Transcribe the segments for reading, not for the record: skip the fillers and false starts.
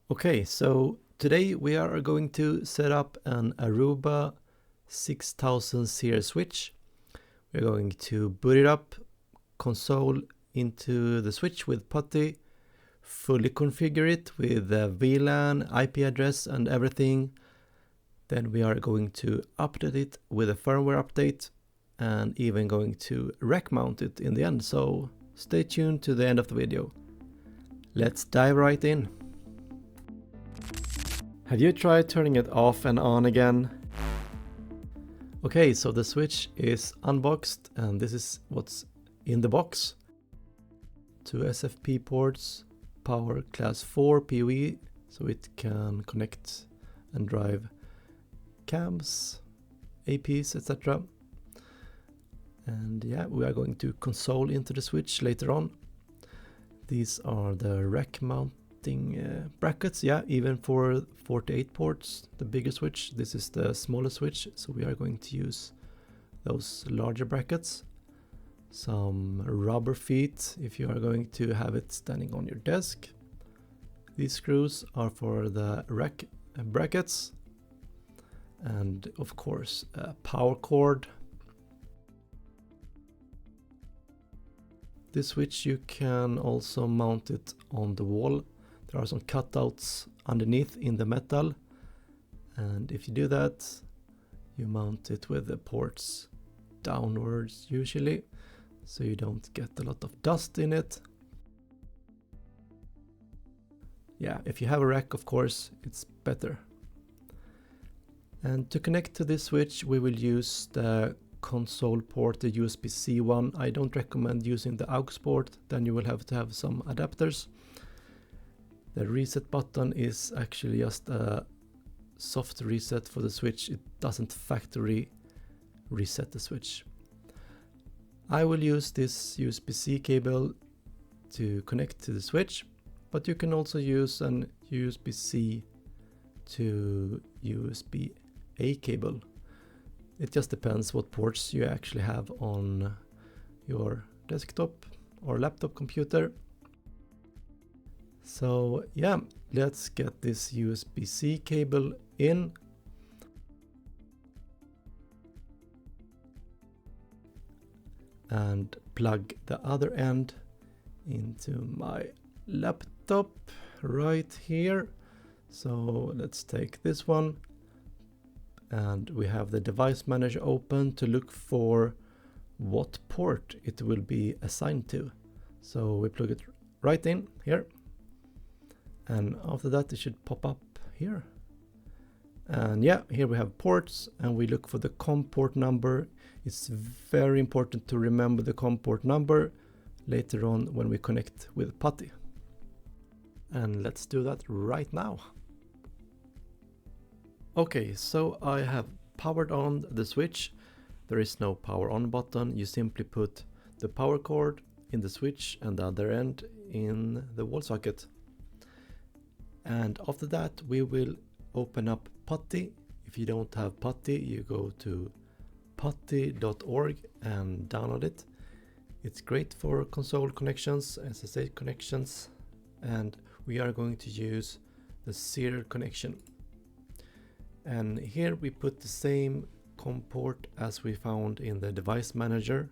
Okay, so today we are going to set up an Aruba 6000 series switch. We're going to boot it up, console into the switch with Putty, fully configure it with the VLAN, IP address and everything. Then we are going to update it with a firmware update and even going to rack mount it in the end. So stay tuned to the end of the video. Let's dive right in. Have you tried turning it off and on again? Okay, so the switch is unboxed and this is what's in the box. 2 SFP ports, power class 4 PoE, so it can connect and drive cams, APs, etc. And yeah, we are going to console into the switch later on. These are the rack mounting brackets, yeah, even for 48 ports, the bigger switch. This is the smaller switch, so we are going to use those larger brackets. Some rubber feet if you are going to have it standing on your desk. These screws are for the rack brackets, and of course a power cord. This switch you can also mount it on the wall. There are some cutouts underneath in the metal, and if you do that, you mount it with the ports downwards usually, so you don't get a lot of dust in it. Yeah, if you have a rack, of course, it's better. And to connect to this switch, we will use the console port, the USB-C one. I don't recommend using the aux port, then you will have to have some adapters. The reset button is actually just a soft reset for the switch. It doesn't factory reset the switch. I will use this USB-C cable to connect to the switch, but you can also use an USB-C to USB-A cable. It just depends what ports you actually have on your desktop or laptop computer. So yeah, let's get this USB-C cable in. And plug the other end into my laptop right here. So let's take this one. And we have the device manager open to look for what port it will be assigned to. So we plug it right in here. And after that it should pop up here. And yeah, here we have ports and we look for the COM port number. It's very important to remember the COM port number later on when we connect with Putty. And let's do that right now. Okay, so I have powered on the switch. There is no power on button. You simply put the power cord in the switch and the other end in the wall socket. And after that we will open up Putty. If you don't have Putty, you go to putty.org and download it. It's great for console connections, SSH connections, and we are going to use the serial connection. And here we put the same COM port as we found in the device manager.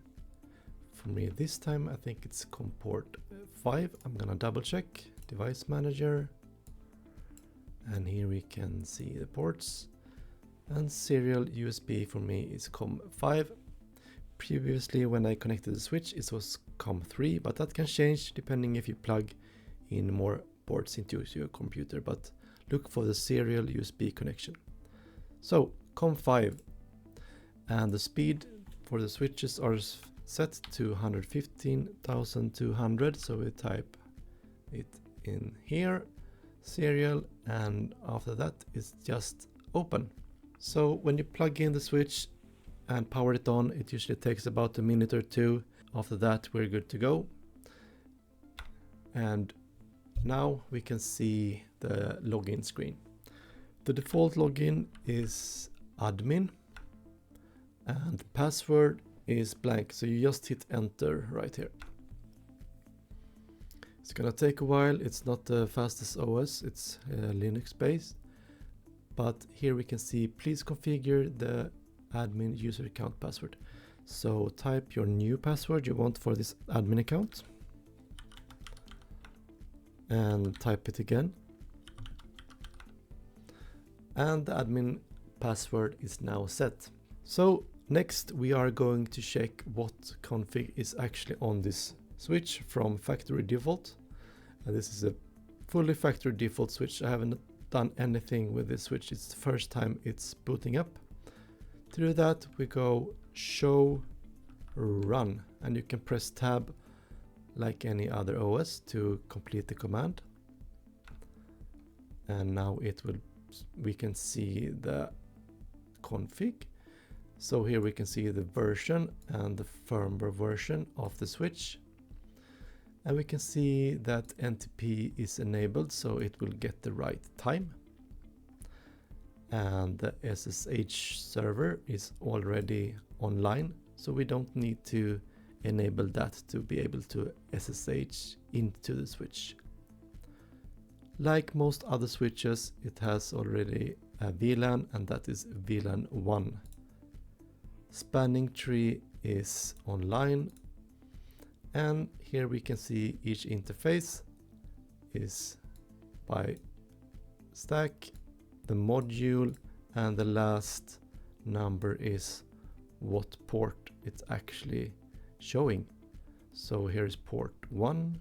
For me this time I think it's COM port 5. I'm gonna double check device manager. And here we can see the ports, and serial USB for me is COM5. Previously when I connected the switch it was COM3, but that can change depending if you plug in more ports into your computer, but look for the serial USB connection. So COM5, and the speed for the switches are set to 115,200, so we type it in here, serial, and after that it's just open. So when you plug in the switch and power it on, it usually takes about a minute or two. After that we're good to go. And now we can see the login screen. The default login is admin and the password is blank, so you just hit enter right here. It's gonna take a while. It's not the fastest OS, it's Linux based. But here we can see, please configure the admin user account password. So type your new password you want for this admin account. And type it again. And the admin password is now set. So next we are going to check what config is actually on this switch from factory default. And this is a fully factory default switch. I haven't done anything with this switch. It's the first time it's booting up. To do that we go show run, and you can press tab like any other OS to complete the command. And now we can see the config. So here we can see the version and the firmware version of the switch. And we can see that NTP is enabled, so it will get the right time. And the SSH server is already online, so we don't need to enable that to be able to SSH into the switch. Like most other switches, it has already a VLAN, and that is VLAN 1. Spanning tree is online, and here we can see each interface is by stack, the module, and the last number is what port it's actually showing. So here is port 1,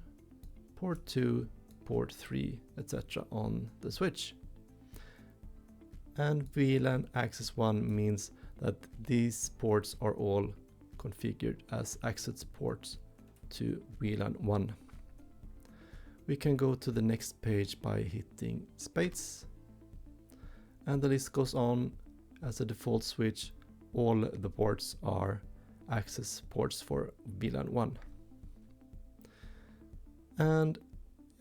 port 2, port 3, etc. on the switch. And VLAN access 1 means that these ports are all configured as access ports to VLAN 1. We can go to the next page by hitting space, and the list goes on. As a default switch, all the ports are access ports for VLAN 1. And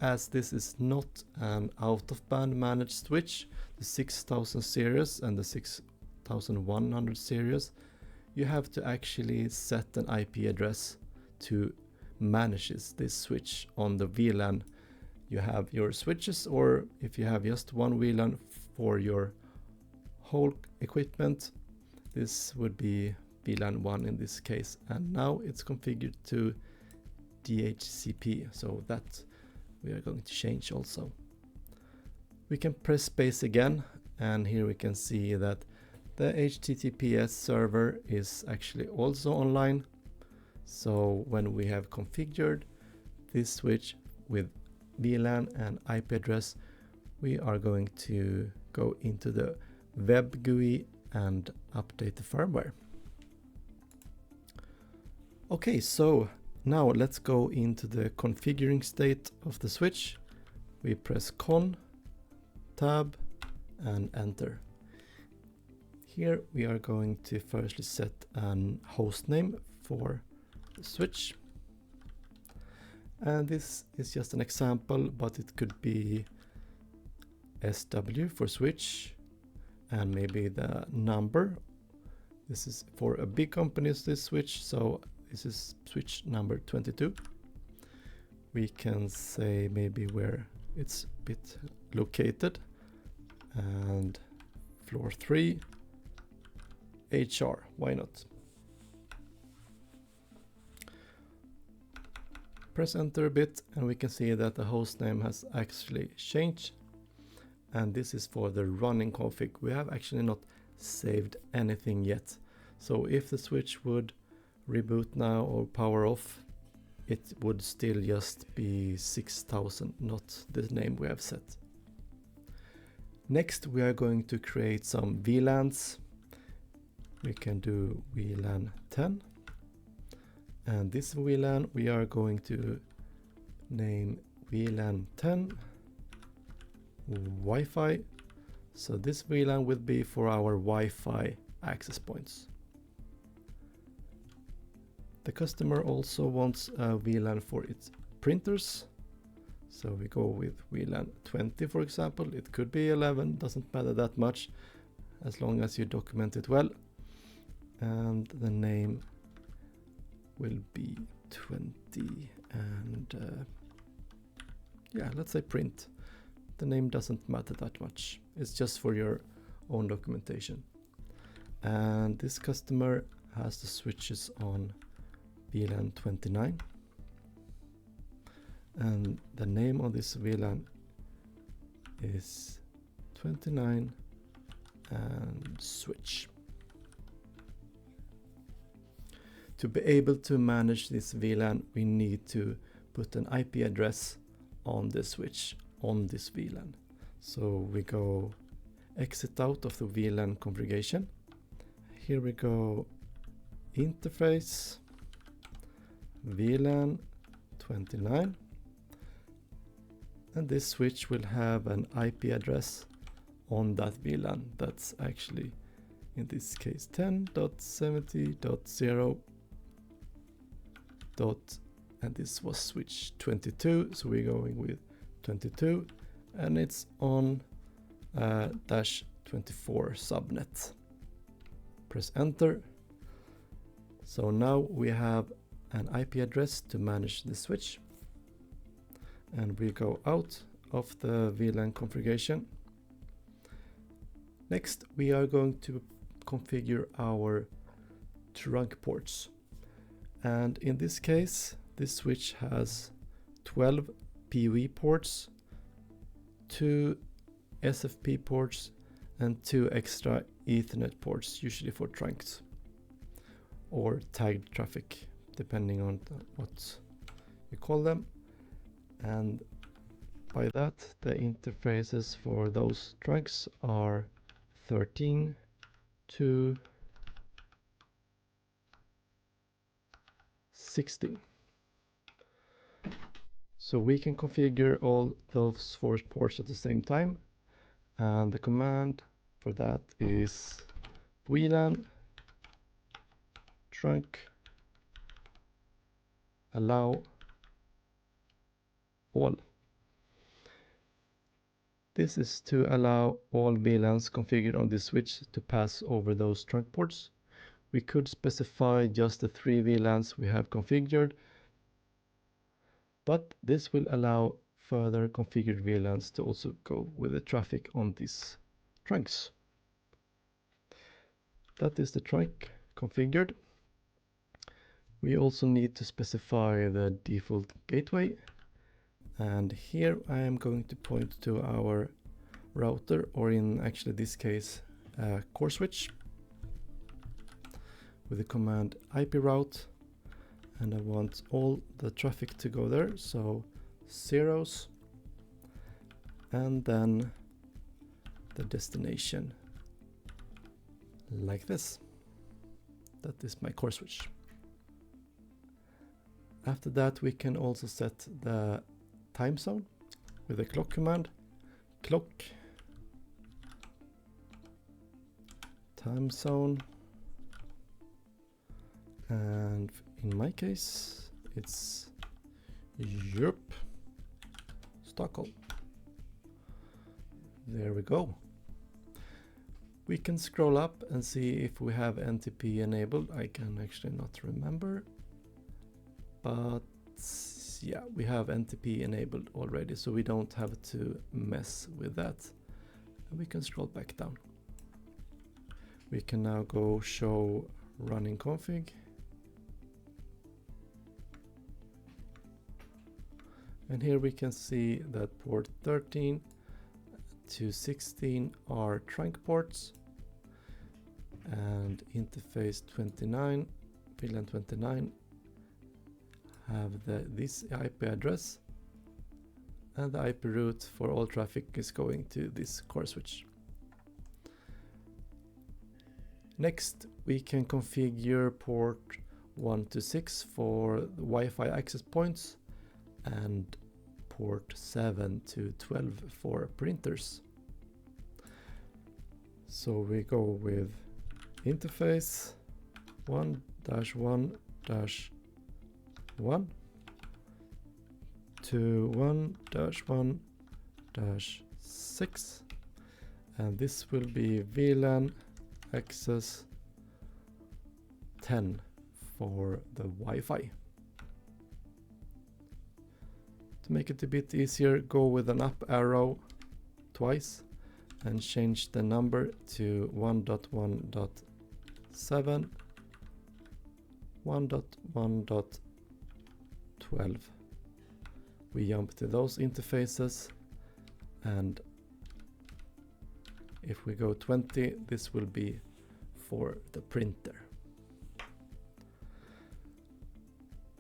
as this is not an out-of-band managed switch, the 6000 series and the 6100 series, you have to actually set an IP address to manage this switch on the VLAN. You have your switches, or if you have just one VLAN for your whole equipment, this would be VLAN 1 in this case. And now it's configured to DHCP, so that we are going to change also. We can press space again, and here we can see that the HTTPS server is actually also online. So when we have configured this switch with VLAN and IP address, we are going to go into the web GUI and update the firmware. Okay, so now let's go into the configuring state of the switch. We press con, tab, and enter. Here we are going to firstly set an host name for the switch. And this is just an example, but it could be SW for switch, and maybe the number. This is for a big company, this switch, so this is switch number 22. We can say maybe where it's bit located, and floor 3, HR, why not? Press enter a bit, and we can see that the host name has actually changed. And this is for the running config. We have actually not saved anything yet. So if the switch would reboot now or power off, it would still just be 6000, not the name we have set. Next, we are going to create some VLANs. We can do VLAN 10. And this VLAN we are going to name VLAN 10 Wi-Fi. So this VLAN will be for our Wi-Fi access points. The customer also wants a VLAN for its printers. So we go with VLAN 20, for example. It could be 11, doesn't matter that much, as long as you document it well. And the name will be 20, and yeah, let's say print. The name doesn't matter that much. It's just for your own documentation. And this customer has the switches on VLAN 29. And the name of this VLAN is 29 and switch. To be able to manage this VLAN, we need to put an IP address on the switch on this VLAN. So we go exit out of the VLAN configuration. Here we go interface VLAN 29, and this switch will have an IP address on that VLAN. That's actually in this case 10.70.0. And this was switch 22, so we're going with 22, and it's on -24 subnet. Press enter. So now we have an IP address to manage the switch, and we go out of the VLAN configuration. Next, we are going to configure our trunk ports, and in this case this switch has 12 PoE ports, 2 SFP ports, and 2 extra Ethernet ports, usually for trunks or tagged traffic, depending on what you call them. And by that, the interfaces for those trunks are 13 to 16. So we can configure all those 4 ports at the same time, and the command for that is VLAN trunk allow all. This is to allow all VLANs configured on this switch to pass over those trunk ports. We could specify just the 3 VLANs we have configured, but this will allow further configured VLANs to also go with the traffic on these trunks. That is the trunk configured. We also need to specify the default gateway, and here I am going to point to our router, or in actually this case a core switch, with the command IP route, and I want all the traffic to go there, so zeros, and then the destination like this. That is my core switch. After that, we can also set the time zone with the clock command. Clock time zone, and in my case it's Europe, Stockholm. There we go. We can scroll up and see if we have NTP enabled. I can actually not remember, but yeah, we have NTP enabled already, so we don't have to mess with that. And we can scroll back down. We can now go show running config. And here we can see that port 13 to 16 are trunk ports, and interface 29, VLAN 29 have this IP address, and the IP route for all traffic is going to this core switch. Next, we can configure port 1 to 6 for the Wi-Fi access points, and port 7 to 12 for printers. So we go with interface 1-1-1 to 1-1-6, and this will be VLAN access 10 for the Wi-Fi. To make it a bit easier, go with an up arrow twice and change the number to 1.1.7, 1.1.12. We jump to those interfaces, and if we go 20, this will be for the printer.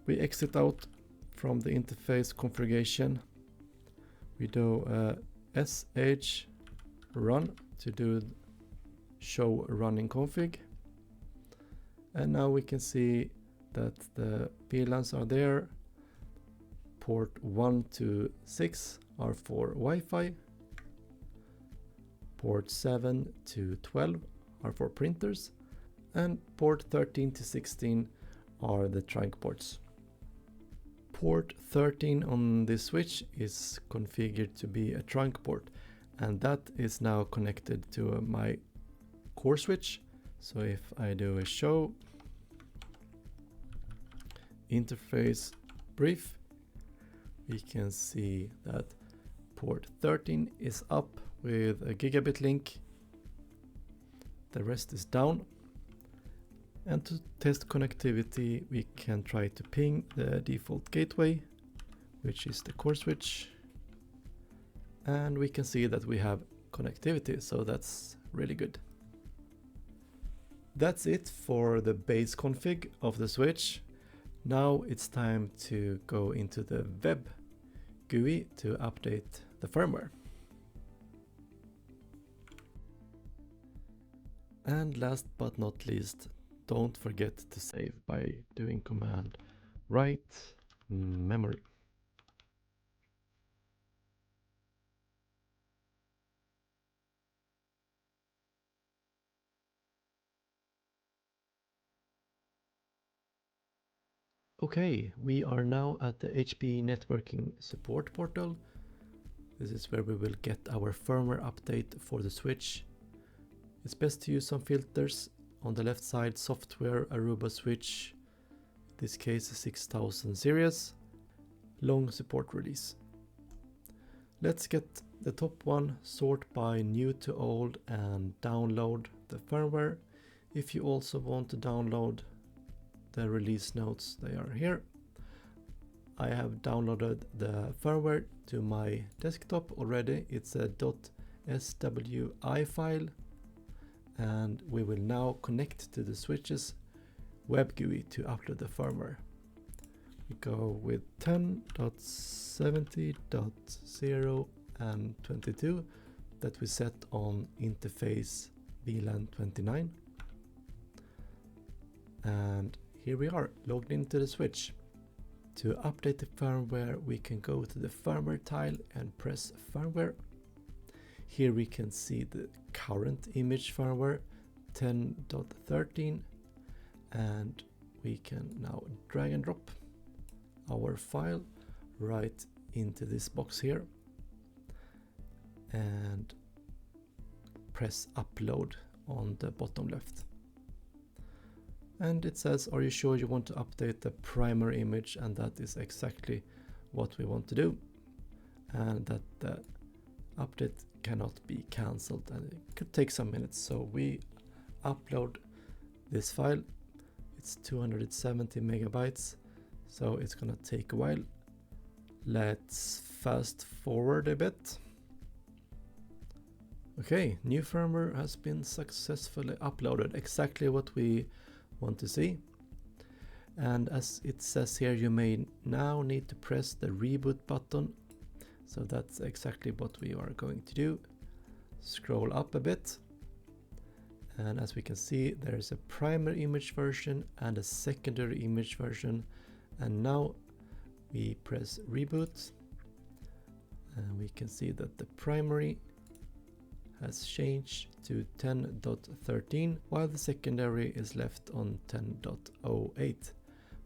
We exit out from the interface configuration. We do sh run to do show running config. And now we can see that the VLANs are there. Port 1 to 6 are for Wi-Fi. Port 7 to 12 are for printers. And port 13 to 16 are the trunk ports. Port 13 on this switch is configured to be a trunk port, and that is now connected to my core switch. So if I do a show interface brief, we can see that port 13 is up with a gigabit link. The rest is down. And to test connectivity, we can try to ping the default gateway, which is the core switch. And we can see that we have connectivity, so that's really good. That's it for the base config of the switch. Now it's time to go into the web GUI to update the firmware. And last but not least, don't forget to save by doing command write memory. Okay, we are now at the HP networking support portal. This is where we will get our firmware update for the switch. It's best to use some filters. On the left side, software Aruba switch, in this case 6000 series, long support release. Let's get the top one, sort by new to old, and download the firmware. If you also want to download the release notes, they are here. I have downloaded the firmware to my desktop already. It's a .swi file. And we will now connect to the switch's web GUI to upload the firmware. We go with 10.70.0 and 22 that we set on interface VLAN 29. And here we are, logged into the switch. To update the firmware, we can go to the firmware tile and press firmware. Here we can see the current image firmware 10.13, and we can now drag and drop our file right into this box here and press upload on the bottom left. And it says, are you sure you want to update the primary image? And that is exactly what we want to do, and that the update cannot be cancelled, and it could take some minutes. So we upload this file. It's 270 megabytes, so it's gonna take a while. Let's fast forward a bit. Okay, new firmware has been successfully uploaded, exactly what we want to see. And as it says here, you may now need to press the reboot button. So that's exactly what we are going to do. Scroll up a bit. And as we can see, there's a primary image version and a secondary image version. And now we press reboot. And we can see that the primary has changed to 10.13, while the secondary is left on 10.08.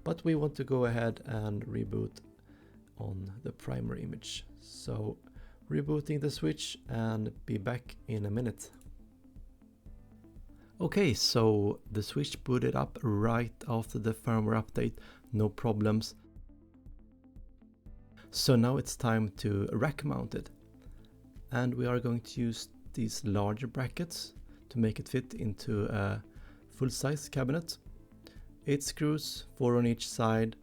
But we want to go ahead and reboot on the primary image. So rebooting the switch and be back in a minute. Okay, so the switch booted up right after the firmware update, no problems. So now it's time to rack mount it. And we are going to use these larger brackets to make it fit into a full-size cabinet. 8 screws, 4 on each side.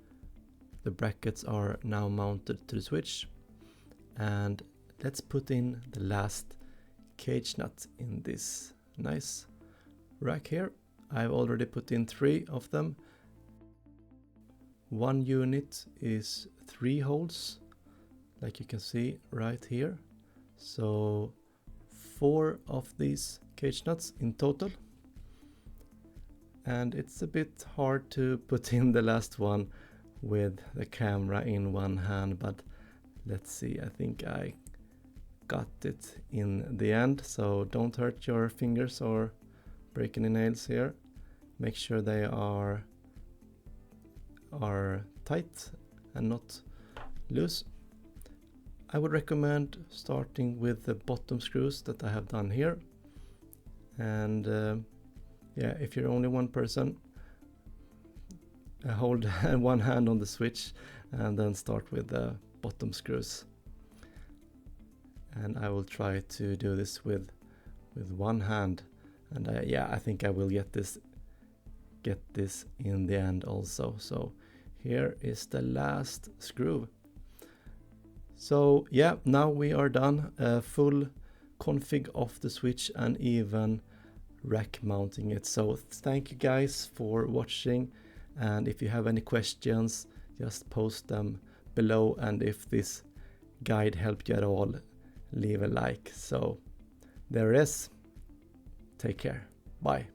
The brackets are now mounted to the switch. And let's put in the last cage nut in this nice rack here. I've already put in 3 of them. One unit is 3 holes, like you can see right here. So 4 of these cage nuts in total. And it's a bit hard to put in the last one with the camera in one hand, but let's see, I think I got it in the end. So don't hurt your fingers or break any nails here. Make sure they are tight and not loose. I would recommend starting with the bottom screws that I have done here. And yeah, if you're only one person, hold one hand on the switch and then start with the bottom screws. And I will try to do this with one hand. And yeah, I think I will get this in the end also. So here is the last screw. So yeah, now we are done. Full config of the switch and even rack mounting it. So thank you guys for watching, and if you have any questions, just post them below, and if this guide helped you at all, leave a like. So there it is. Take care. Bye.